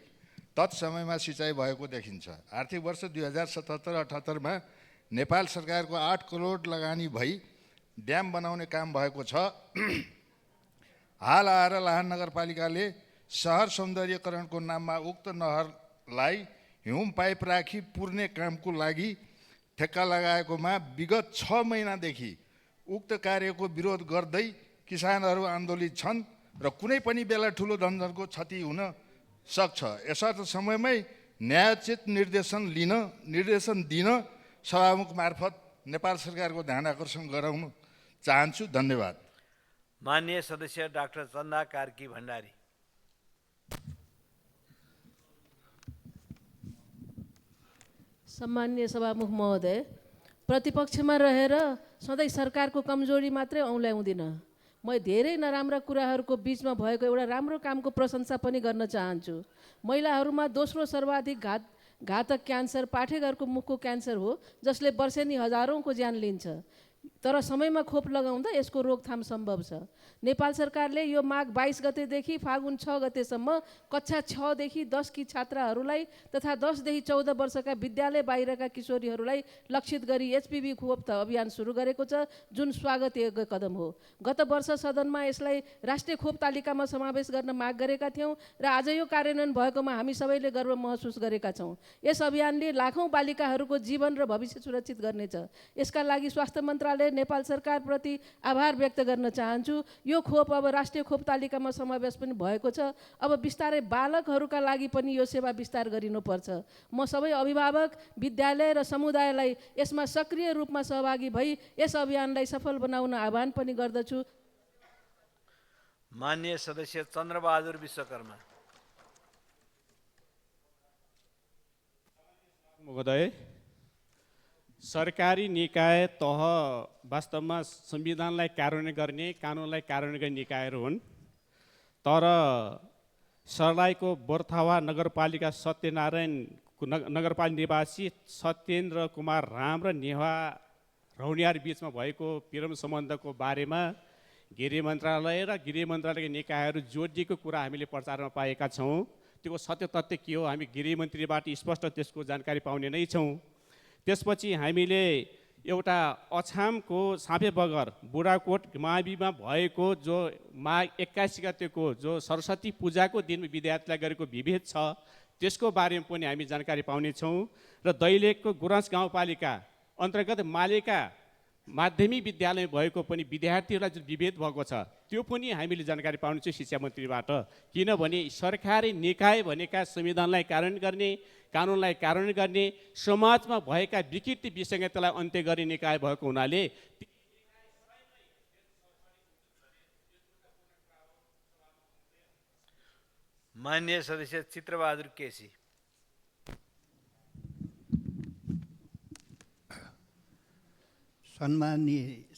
तत्समयमा सिँचाइ भएको देखिन्छ। आर्थिक वर्ष 2077-78 नेपाल सरकारको 8 करोड लगानी भई ड्याम बनाउने काम भएको छ। हाल आएर लाहान नगरपालिकाले सहर सौन्दर्यकरणको नाममा उक्त नहरलाई हिउँ पाइप राखी पुर्ने कामको लागि ठेक्का लगाएकोमा विगत 6 महिनादेखि उक्त कार्यको विरोध गर्दै किसानहरू आन्दोलित छन् र कुनै पनि बेला ठुलो धनजनको क्षति हुन सक्छ। यसर्थ समयमै न्यायोचित निर्देशन दिन सभामुख मार्फत नेपाल सरकारको ध्यान आकर्षण गराउन चाहन्छु। धन्यवाद। माननीय सदस्य डाक्टर चन्दा कार्की भण्डारी। सम्माननीय सभामुख महोदय, प्रतिपक्षमा रहेर सधैँ सरकारको कमजोरी मात्रै औँल्याउँदिनँ। म धेरै नराम्रा कुराहरूको बिचमा भएको एउटा राम्रो कामको प्रशंसा पनि गर्न चाहन्छु। महिलाहरूमा दोस्रो सर्वाधिक घातक क्यान्सर पाठेघरको मुखको क्यान्सर हो, जसले वर्षेनी हजारौँको ज्यान लिन्छ। तर समयमा खोप लगाउँदा यसको रोकथाम सम्भव छ। नेपाल सरकारले यो माघ 22 गतेदेखि फागुन 6 गतेसम्म कक्षा 6 देखि 10 की छात्राहरूलाई तथा 10 देखि 14 वर्षका विद्यालय बाहिरका किशोरीहरूलाई लक्षित गरी एचपीभी खोप अभियान सुरु गरेको छ, जुन स्वागतयोग्य कदम हो। गत वर्ष सदनमा यसलाई राष्ट्रिय खोप तालिकामा समावेश गर्न माग गरेका थियौँ र आज यो कार्यान्वयन भएकोमा हामी सबैले गर्व महसुस गरेका छौँ। यस अभियानले लाखौँ बालिकाहरूको जीवन र भविष्य सुरक्षित गर्नेछ। यसका लागि स्वास्थ्य मन्त्रालय नेपाल सरकारप्रति आभार व्यक्त गर्न चाहन्छु। यो खोप अब राष्ट्रिय खोप तालिकामा समावेश पनि भएको छ। अब बिस्तारै बालकहरूका लागि पनि यो सेवा विस्तार गरिनुपर्छ। म सबै अभिभावक, विद्यालय र समुदायलाई यसमा सक्रिय रूपमा सहभागी भई यस अभियानलाई सफल बनाउन आह्वान पनि गर्दछु। माननीय सदस्य चन्द्रबहादुर विश्वकर्मा। महोदय, सरकारी निकाय तह वास्तवमा संविधानलाई कार्यान्वयन गर्ने, कानुनलाई कार्यान्वयन गर्ने निकायहरू हुन्। तर सर्लाहीको बोर्थावा नगरपालिका सत्यनारायण नगरपालिका निवासी सत्येन्द्र कुमार राम र नेहा रौनियार बिचमा भएको प्रेम सम्बन्धको बारेमा गृह मन्त्रालय र गृह मन्त्रालयका निकायहरू जोडिएको कुरा हामीले प्रचारमा पाएका छौँ। त्यो सत्य तथ्य के हो, हामी गृहमन्त्रीबाट स्पष्ट त्यसको जानकारी पाउने नै छौँ। त्यसपछि हामीले एउटा अछामको साँपे बगर बुढाकोट माविमा भएको जो माघ 21 गतेको जो सरस्वती पूजाको दिन विद्यार्थीलाई गरेको विभेद छ, त्यसको बारेमा पनि हामी जानकारी पाउनेछौँ। र दैलेखको गुराँस गाउँपालिका अन्तर्गत मालेका माध्यमिक विद्यालय भएको पनि विद्यार्थीहरूलाई जुन विभेद भएको छ, त्यो पनि हामीले जानकारी पाउनेछौँ शिक्षा मन्त्रीबाट। किनभने सरकारी निकाय भनेका संविधानलाई कार्यान्वयन गर्ने, कानुनलाई कार्यान्वयन गर्ने, समाजमा भएका विकृति विसङ्गतिलाई अन्त्य गर्ने निकाय भएको हुनाले माननीय सदस्य चित्रबहादुर केसी। सम्माननीय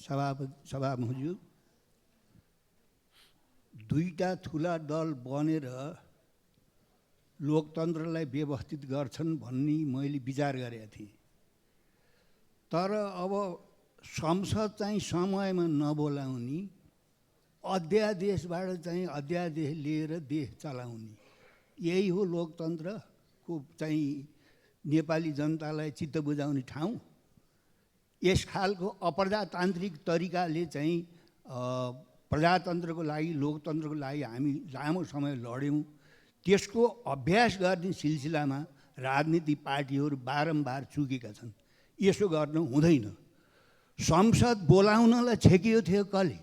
सभामुखज्यू, दुईटा ठुला दल बनेर लोकतन्त्रलाई व्यवस्थित गर्छन् भन्ने मैले विचार गरेको थिएँ। तर अब संसद चाहिँ समयमा नबोलाउने, अध्यादेशबाट चाहिँ अध्यादेश लिएर देश चलाउने, यही हो लोकतन्त्रको चाहिँ नेपाली जनतालाई चित्त बुझाउने ठाउँ। यस खालको अप्रजातान्त्रिक तरिकाले चाहिँ प्रजातन्त्रको लागि, लोकतन्त्रको लागि हामी लामो समय लड्यौँ। त्यसको अभ्यास गर्ने सिलसिलामा राजनीतिक पार्टीहरू बारम्बार चुकेका छन्। यसो गर्नु हुँदैन। संसद बोलाउनलाई छेकियो थियो कसले?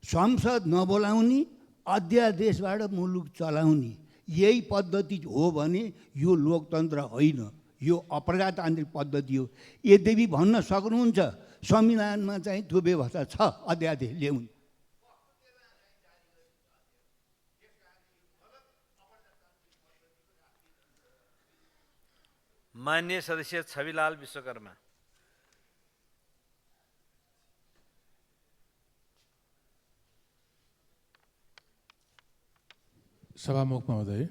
संसद नबोलाउने, अध्यादेशबाट मुलुक चलाउने, यही पद्धति हो भने यो लोकतन्त्र होइन, यो अप्रजातान्त्रिक पद्धति हो। यद्यपि भन्न सक्नुहुन्छ संविधानमा चाहिँ त्यो व्यवस्था छ, अध्यादेश ल्याउनु। माननीय सदस्य छविलाल विश्वकर्मा। सभामुख महोदय,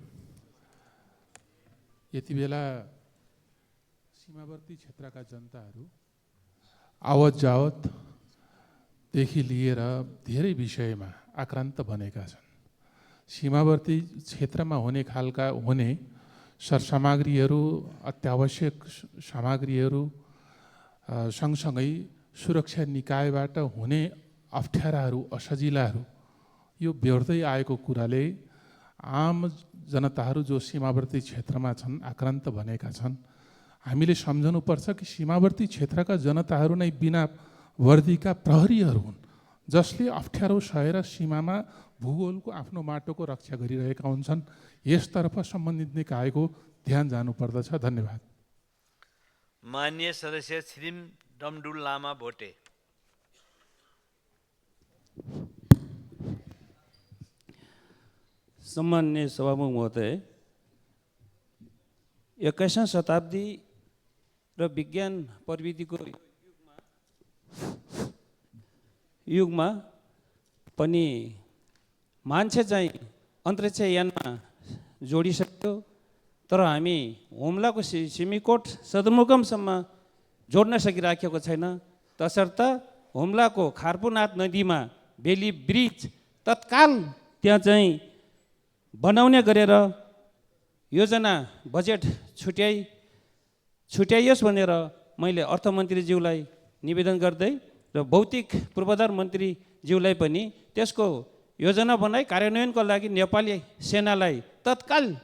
यति बेला सीमावर्ती क्षेत्रका जनताहरू आवत जावतदेखि लिएर धेरै विषयमा आक्रान्त बनेका छन्। सीमावर्ती क्षेत्रमा हुने खालका सरसामग्रीहरू, अत्यावश्यक सामग्रीहरू सँगसँगै सुरक्षा निकायबाट हुने अप्ठ्याराहरू, असजिलाहरू यो बेहोर्दै आएको कुराले आम जनताहरू जो सीमावर्ती क्षेत्रमा छन्, आक्रान्त बनेका छन्। हामीले सम्झनुपर्छ कि सीमावर्ती क्षेत्रका जनताहरू नै बिना वर्दीका प्रहरीहरू हुन्, जसले अप्ठ्यारो सहेर सीमामा भूगोलको आफ्नो माटोको रक्षा गरिरहेका हुन्छन्। यसतर्फ सम्बन्धित निकायको ध्यान जानुपर्दछ। धन्यवाद। माननीय सदस्य छिरिम डमडुल लामा भोटे। सम्माननीय सभामुख महोदय, 21औं शताब्दी र विज्ञान प्रविधिको युगमा पनि मान्छे चाहिँ अन्तरिक्ष यानमा जोडिसक्यो, तर हामी हुम्लाको सिमीकोट सदरमुकामसम्म जोड्न सकिराखेको छैन। तसर्थ हुम्लाको खारपुनाथ नदीमा बेली ब्रिज तत्काल त्यहाँ चाहिँ बनाउने गरेर योजना बजेट छुट्याइयोस् भनेर मैले अर्थमन्त्रीज्यूलाई निवेदन गर्दै र भौतिक पूर्वाधार मन्त्रीज्यूलाई पनि त्यसको योजना बनाई कार्यान्वयनको लागि नेपाली सेनालाई तत्काल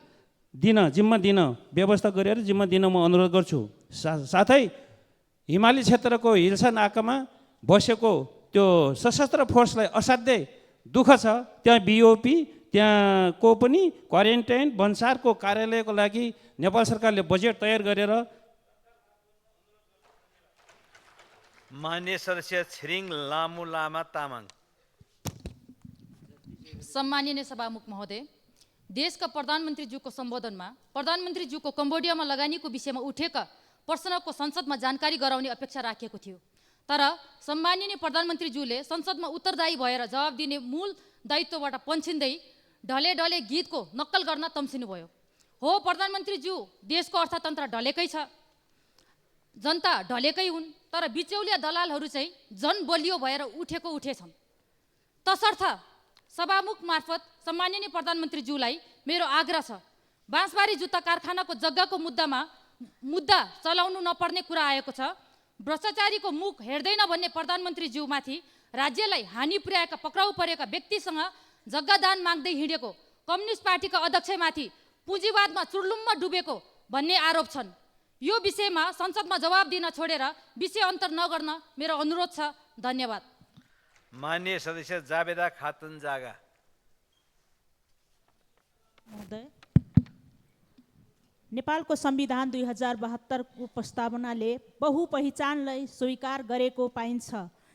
जिम्मा दिन व्यवस्था गरेर जिम्मा दिन म अनुरोध गर्छु। साथै हिमाली क्षेत्रको हिल्सा नाकामा बसेको त्यो सशस्त्र फोर्सलाई असाध्यै दुःख छ। त्यहाँ बिओपी त्यहाँको पनि क्वारेन्टाइन भन्सारको कार्यालयको लागि नेपाल सरकारले बजेट तयार गरेर मान्य सदस्य छिरिङ लामु लामा तामाङ। सम्माननीय सभामुख महोदय, देशका प्रधानमन्त्रीज्यूको सम्बोधनमा प्रधानमन्त्रीज्यूको कम्बोडियामा लगानीको विषयमा उठेका प्रश्नको संसदमा जानकारी गराउने अपेक्षा राखिएको थियो। तर सम्माननीय प्रधानमन्त्रीज्यूले संसदमा उत्तरदायी भएर जवाब दिने मूल दायित्वबाट पन्छिँदै ढले ढले गीतको नक्कल गर्न तम्सिनुभयो। हो प्रधानमन्त्रीज्यू, देशको अर्थतन्त्र ढलेकै छ, जनता ढलेकै हुन्, तर बिचौलिया दलालहरू चाहिँ झन् बलियो भएर उठेछन्। तसर्थ सभामुख मार्फत सम्माननीय प्रधानमन्त्रीज्यूलाई मेरो आग्रह छ, बाँसबारी जुत्ता कारखानाको जग्गाको मुद्दा चलाउनु नपर्ने कुरा आएको छ। भ्रष्टाचारीको मुख हेर्दैन भन्ने प्रधानमन्त्रीज्यूमाथि राज्यलाई हानि पुर्याएका पक्राउ परेका व्यक्तिसँग जग्गा दान माग्दै हिँडेको कम्युनिस्ट पार्टीका अध्यक्षमाथि पुँजीवादमा चुर्लुम्म डुबेको भन्ने आरोप छन्। यो विषयमा संसदमा जवाब दिन छोडेर विषय अन्तर नगर्न मेरो अनुरोध छ। धन्यवाद। मान्य सदस्य जावेदा खातुन जागा। महोदय, नेपालको संविधान 2072 को प्रस्तावनाले बहुपहिचानलाई स्वीकार गरेको पाइन्छ।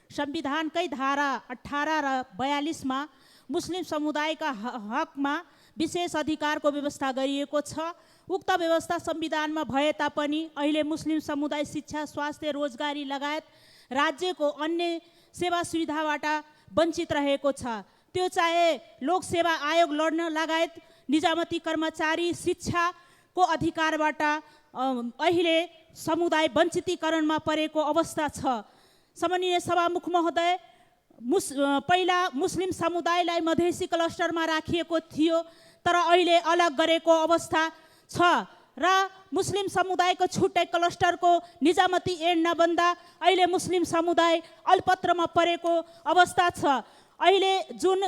संविधानकै धारा 18 र 42 मा मुस्लिम समुदायका हकमा विशेष अधिकारको व्यवस्था गरिएको छ। उक्त व्यवस्था संविधानमा भए तापनि अहिले मुस्लिम समुदाय शिक्षा, स्वास्थ्य, रोजगारी लगायत राज्यको अन्य सेवा सुविधाबाट वञ्चित रहेको छ। त्यो चाहे लोकसेवा आयोग लड्न लगायत निजामती कर्मचारी शिक्षाको अधिकारबाट अहिले समुदाय वञ्चितीकरणमा परेको अवस्था छ। सम्माननीय सभामुख महोदय, पहिला मुस्लिम समुदायलाई मधेसी क्लस्टरमा राखिएको थियो, तर अहिले अलग गरेको अवस्था छ र मुस्लिम समुदायको छुट्टै क्लस्टरको निजामती ऐन नबन्दा अहिले मुस्लिम समुदाय अल्पत्रमा परेको अवस्था छ। अहिले जुन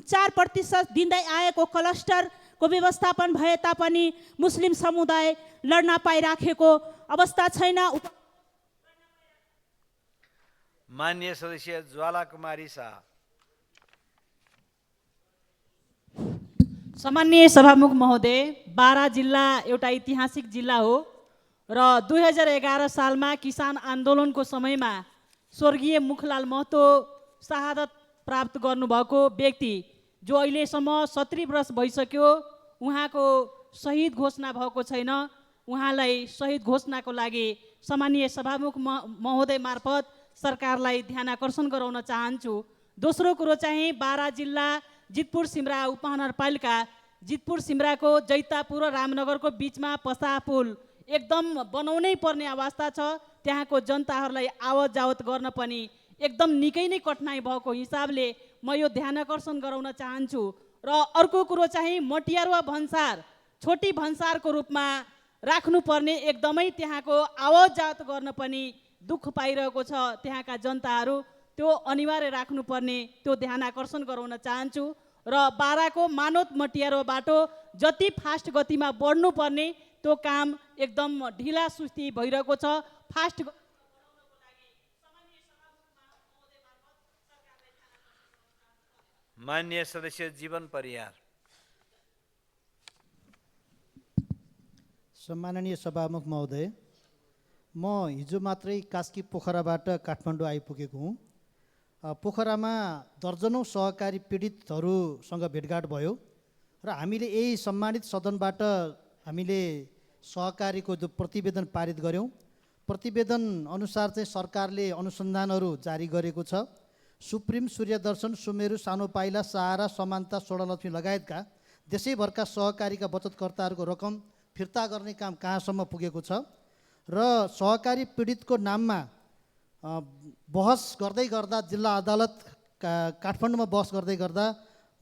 4% दिँदै आएको क्लस्टरको व्यवस्थापन भए तापनि मुस्लिम समुदाय लड्न पाइराखेको अवस्था छैन। मान्य सदस्य ज्वाला कुमारी शाह। सम्माननीय सभामुख महोदय, बारा जिल्ला एउटा ऐतिहासिक जिल्ला हो र 2011 सालमा किसान आन्दोलनको समयमा स्वर्गीय मुखलाल महतो शहादत प्राप्त गर्नुभएको व्यक्ति जो अहिलेसम्म 70 वर्ष भइसक्यो, उहाँको शहीद घोषणा भएको छैन। उहाँलाई शहीद घोषणाको लागि सम्माननीय सभामुख महोदय मार्फत सरकारलाई ध्यान आकर्षण गराउन चाहन्छु। दोस्रो कुरो चाहिँ बारा जिल्ला जितपुर सिमरा उपमहानगरपालिका, जितपुर सिमराको जैतापुर र रामनगरको बिचमा पसा पुल एकदम बनाउनै पर्ने अवस्था छ। त्यहाँको जनताहरूलाई आवत जावत गर्न पनि एकदम निकै नै कठिनाइ भएको हिसाबले म यो ध्यान आकर्षण गराउन चाहन्छु। र अर्को कुरो चाहिँ मटियारुवा भन्सार छोटी भन्सारको रूपमा राख्नुपर्ने, एकदमै त्यहाँको आवत जावत गर्न पनि दुःख पाइरहेको छ त्यहाँका जनताहरू, त्यो अनिवार्य राख्नुपर्ने, त्यो ध्यान आकर्षण गराउन चाहन्छु। र बाराको मानोत मटियारो बाटो जति फास्ट गतिमा बढ्नुपर्ने त्यो काम एकदम ढिला सुस्ती भइरहेको छ। फास्ट मान्य सदस्य जीवन परियार। सम्माननीय सभामुख महोदय, म हिजो मात्रै कास्की पोखराबाट काठमाडौँ आइपुगेको हुँ। पोखरामा दर्जनौँ सहकारी पीडितहरूसँग भेटघाट भयो र हामीले यही सम्मानित सदनबाट हामीले सहकारीको जो प्रतिवेदन पारित गऱ्यौँ। प्रतिवेदन अनुसार चाहिँ सरकारले अनुसन्धानहरू जारी गरेको छ। सुप्रिम, सूर्यदर्शन, सुमेरु, सानो पाइला, सहारा, समानता, स्वर्णलक्ष्मी लगायतका देशैभरका सहकारीका बचतकर्ताहरूको रकम फिर्ता गर्ने काम कहाँसम्म पुगेको छ र सहकारी पीडितको नाममा बहस गर्दै गर्दा जिल्ला अदालत काठमाडौँमा बहस गर्दै गर्दा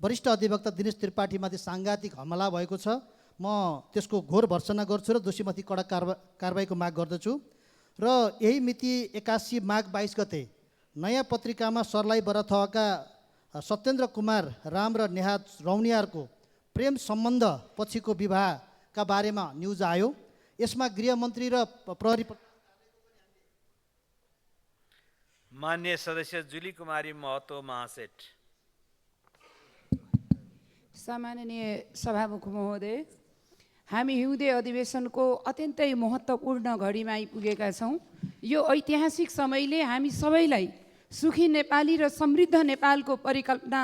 वरिष्ठ अधिवक्ता दिनेश त्रिपाठीमाथि साङ्घातिक हमला भएको छ। म त्यसको घोर भर्त्सना गर्छु र दोषीमाथि कडा कारबाहीको माग गर्दछु। र यही मिति 81 माघ 22 गते नयाँ पत्रिकामा सर्लाही बरथवाका सत्येन्द्र कुमार राम र नेहा रौनियारको प्रेम सम्बन्ध पछिको विवाहका बारेमा न्युज आयो। यसमा गृहमन्त्री र प्रहरी मान्य सदस्य जुली कुमारी महतो महासेठ। सम्माननीय सभामुख महोदय, हामी हिउँदे अधिवेशनको अत्यन्तै महत्त्वपूर्ण घडीमा आइपुगेका छौँ। यो ऐतिहासिक समयले हामी सबैलाई सुखी नेपाली र समृद्ध नेपालको परिकल्पना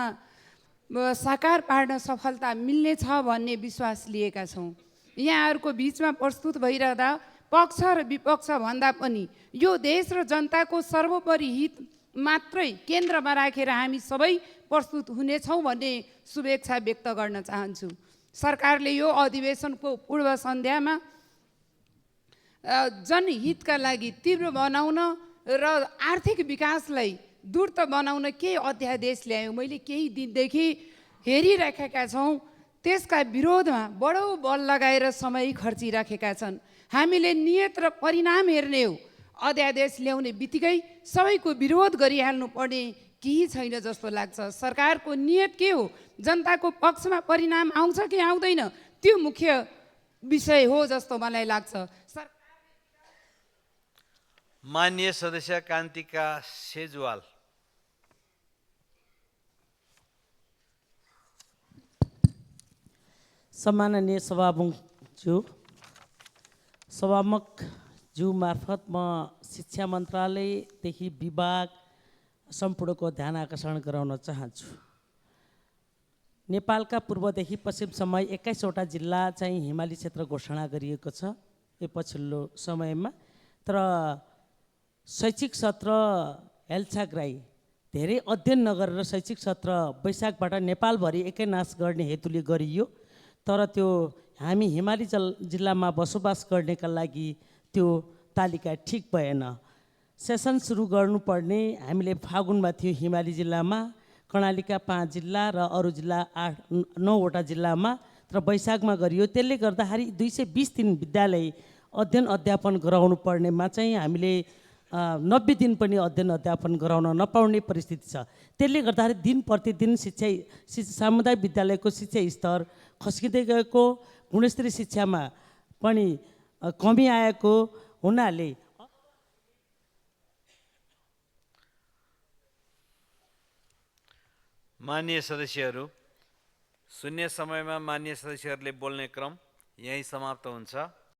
साकार पार्न सफलता मिल्नेछ भन्ने विश्वास लिएका छौँ। यहाँहरूको बिचमा प्रस्तुत भइरहँदा पक्ष र विपक्ष भन्दा पनि यो देश र जनताको सर्वोपरि हित मात्रै केन्द्रमा राखेर हामी सबै प्रस्तुत हुनेछौँ भन्ने शुभेच्छा व्यक्त गर्न चाहन्छु। सरकारले यो अधिवेशनको पूर्व सन्ध्यामा जनहितका लागि तीव्र बनाउन र आर्थिक विकासलाई द्रुत बनाउन केही अध्यादेश ल्यायो। मैले केही दिनदेखि हेरिराखेका छौँ, त्यसका विरोधमा बडो बल लगाएर समय खर्चिराखेका छन्। हामीले नियत र परिणाम हेर्ने हो। अध्यादेश ल्याउने बित्तिकै सबैको विरोध गरिहाल्नु पर्ने केही छैन जस्तो लाग्छ। सरकारको नियत के हो, जनताको पक्षमा परिणाम आउँछ कि आउँदैन, त्यो मुख्य विषय हो जस्तो मलाई लाग्छ। मान्य सदस्य कान्तिका सेजवाल। सम्माननीय सभामुखज्यू मार्फत म शिक्षा मन्त्रालयदेखि विभाग सम्पूर्णको ध्यान आकर्षण गराउन चाहन्छु। नेपालका पूर्वदेखि पश्चिमसम्म 21वटा जिल्ला चाहिँ हिमाली क्षेत्र घोषणा गरिएको छ यो पछिल्लो समयमा। तर शैक्षिक सत्र हेलचाक्राई धेरै अध्ययन नगरेर शैक्षिक सत्र वैशाखबाट नेपालभरि एकैनास गर्ने हेतुले गरियो। तर त्यो हामी हिमाली जिल्लामा बसोबास गर्नेका लागि त्यो तालिका ठिक भएन। सेसन सुरु गर्नुपर्ने हामीले फागुनमा थियो हिमाली जिल्लामा, कर्णालीका 5 जिल्ला र अरू जिल्ला 8-9वटा जिल्लामा, तर वैशाखमा गरियो। त्यसले गर्दाखेरि 220 दिन विद्यालय अध्ययन अध्यापन गराउनु पर्नेमा चाहिँ हामीले 90 दिन पनि अध्ययन अध्यापन गराउन नपाउने परिस्थिति छ। त्यसले गर्दाखेरि दिन प्रतिदिन सामुदायिक विद्यालयको शिक्षा स्तर खस्किँदै गएको, गुणस्तरीय शिक्षामा पनि कमी आएको हुनाले मान्य सदस्यहरू, शून्य समयमा मान्य सदस्यहरूले बोल्ने क्रम यही समाप्त हुन्छ।